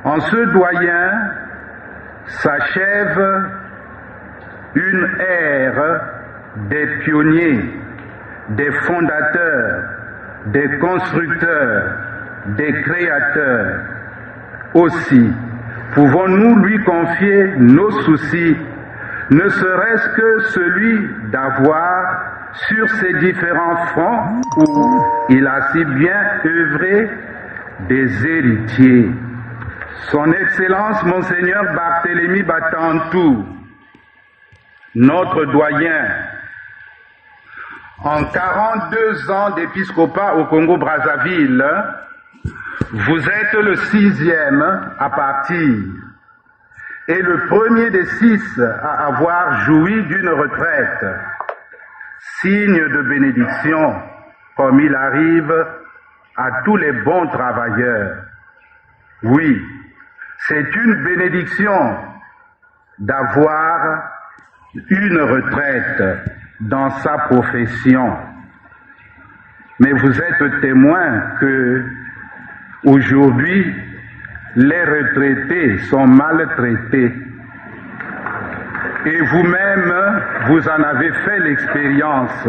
En ce doyen s'achève une ère des pionniers, des fondateurs, des constructeurs, des créateurs. Aussi, pouvons-nous lui confier nos soucis, ne serait-ce que celui d'avoir sur ces différents fronts où il a si bien œuvré des héritiers. Son Excellence Monseigneur Barthélemy Batantou, notre doyen, en 42 ans d'épiscopat au Congo-Brazzaville, vous êtes le 6e à partir et le premier des 6 à avoir joui d'une retraite, signe de bénédiction comme il arrive à tous les bons travailleurs. Oui, c'est une bénédiction d'avoir une retraite dans sa profession. Mais vous êtes témoin que aujourd'hui, les retraités sont maltraités. Et vous-même, vous en avez fait l'expérience.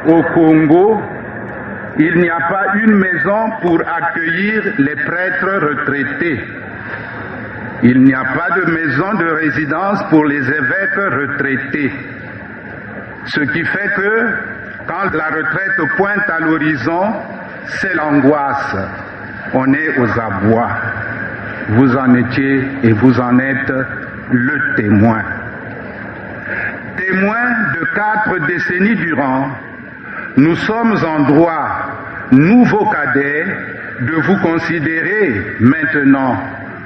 Au Congo, il n'y a pas une maison pour accueillir les prêtres retraités. Il n'y a pas de maison de résidence pour les évêques retraités. Ce qui fait que, quand la retraite pointe à l'horizon, c'est l'angoisse. On est aux abois. Vous en étiez et vous en êtes le témoin. Témoin de 4 décennies durant, nous sommes en droit, nouveaux cadets, de vous considérer maintenant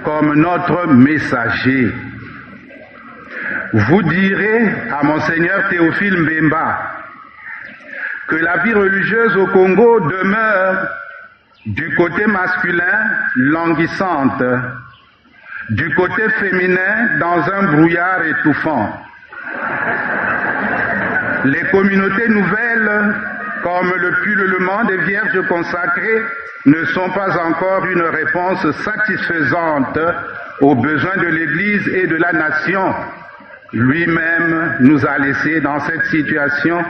comme notre messager. Vous direz à Monseigneur Théophile Mbemba que la vie religieuse au Congo demeure du côté masculin languissante, du côté féminin dans un brouillard étouffant. Les communautés nouvelles, comme le pullulement des vierges consacrées, ne sont pas encore une réponse satisfaisante aux besoins de l'Église et de la nation. Lui-même nous a laissés dans cette situation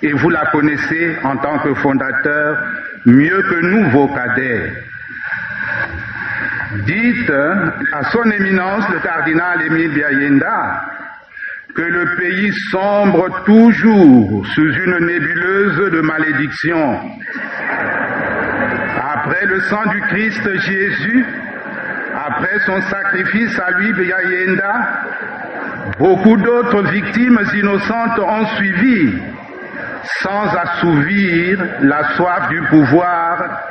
et vous la connaissez en tant que fondateur mieux que nous, vos cadets. Dites à son éminence le cardinal Émile Biayenda que le pays sombre toujours sous une nébuleuse de malédiction. Après le sang du Christ Jésus, après son sacrifice à lui, Biayenda, beaucoup d'autres victimes innocentes ont suivi, sans assouvir la soif du pouvoir,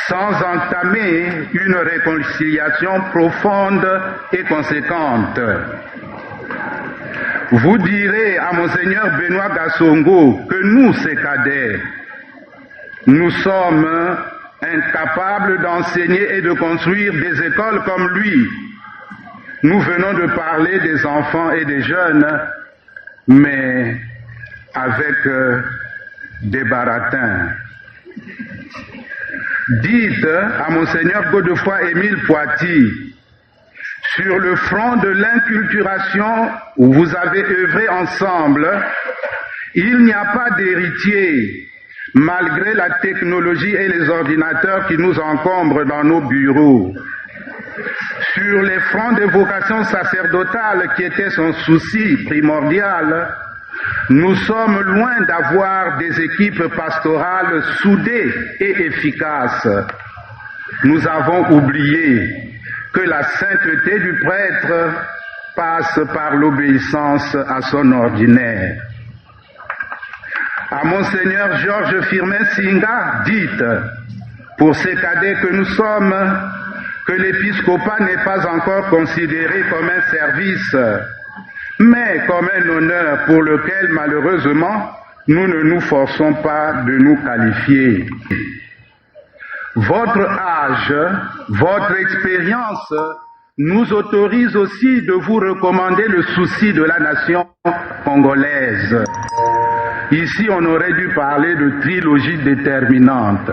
sans entamer une réconciliation profonde et conséquente. Vous direz à Monseigneur Benoît Gassongo que nous, ces cadets, nous sommes incapables d'enseigner et de construire des écoles comme lui. Nous venons de parler des enfants et des jeunes, mais avec des baratins. Dites à Monseigneur Godefroy-Émile Poiti, sur le front de l'inculturation où vous avez œuvré ensemble, il n'y a pas d'héritier, malgré la technologie et les ordinateurs qui nous encombrent dans nos bureaux. Sur les fronts des vocations sacerdotales qui étaient son souci primordial, nous sommes loin d'avoir des équipes pastorales soudées et efficaces. Nous avons oublié que la sainteté du prêtre passe par l'obéissance à son ordinaire. À Monseigneur Georges Firmin Singa, dites, pour ces cadets que nous sommes, que l'épiscopat n'est pas encore considéré comme un service, mais comme un honneur pour lequel, malheureusement, nous ne nous forçons pas de nous qualifier. Votre âge, votre expérience nous autorise aussi de vous recommander le souci de la nation congolaise. Ici, on aurait dû parler de trilogie déterminante.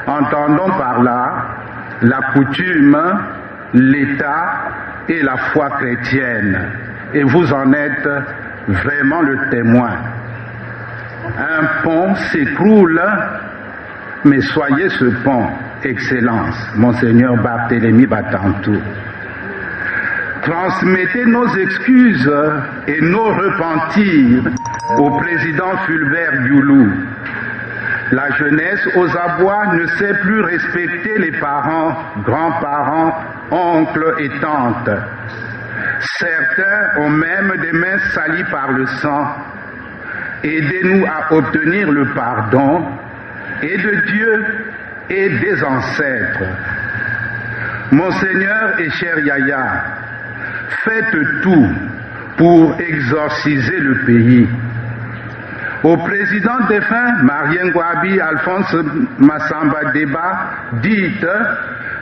Entendons par là la coutume, l'État et la foi chrétienne. Et vous en êtes vraiment le témoin. Un pont s'écroule, mais soyez ce pont, Excellence, Monseigneur Barthélemy Batantou. Transmettez nos excuses et nos repentirs au président Fulbert Dioulou. La jeunesse aux abois ne sait plus respecter les parents, grands-parents, oncles et tantes. Certains ont même des mains salies par le sang. Aidez-nous à obtenir le pardon et de Dieu et des ancêtres. Monseigneur et cher Yaya, faites tout pour exorciser le pays. Au président défunt, Marien Gouabi, Alphonse Massamba Deba, dites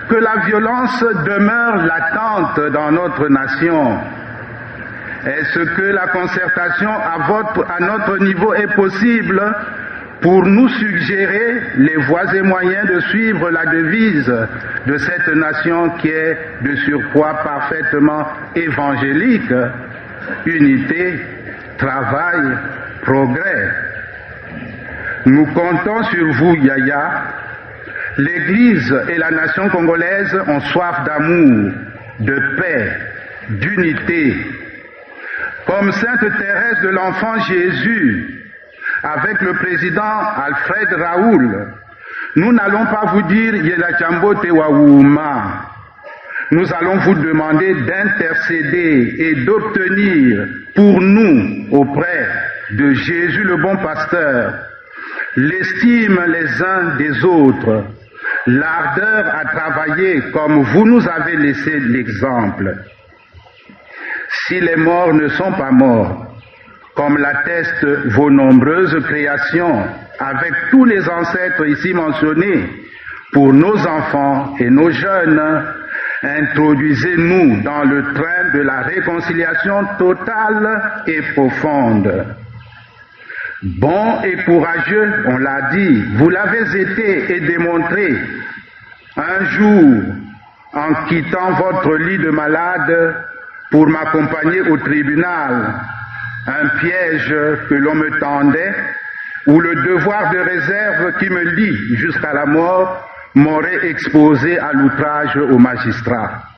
que la violence demeure latente dans notre nation. Est-ce que la concertation à notre niveau est possible pour nous suggérer les voies et moyens de suivre la devise de cette nation qui est de surcroît parfaitement évangélique? Unité, travail, progrès. Nous comptons sur vous, Yaya. L'Église et la nation congolaise ont soif d'amour, de paix, d'unité. Comme Sainte Thérèse de l'Enfant Jésus, avec le président Alfred Raoul, nous n'allons pas vous dire Yelachambo Tewaouma. Nous allons vous demander d'intercéder et d'obtenir pour nous, auprès de Jésus le bon pasteur, l'estime les uns des autres, l'ardeur à travailler comme vous nous avez laissé l'exemple. Si les morts ne sont pas morts, comme l'attestent vos nombreuses créations, avec tous les ancêtres ici mentionnés, pour nos enfants et nos jeunes, introduisez-nous dans le train de la réconciliation totale et profonde. Bon et courageux, on l'a dit, vous l'avez été et démontré. Un jour, en quittant votre lit de malade pour m'accompagner au tribunal, un piège que l'on me tendait, où le devoir de réserve qui me lie jusqu'à la mort m'aurait exposé à l'outrage au magistrat.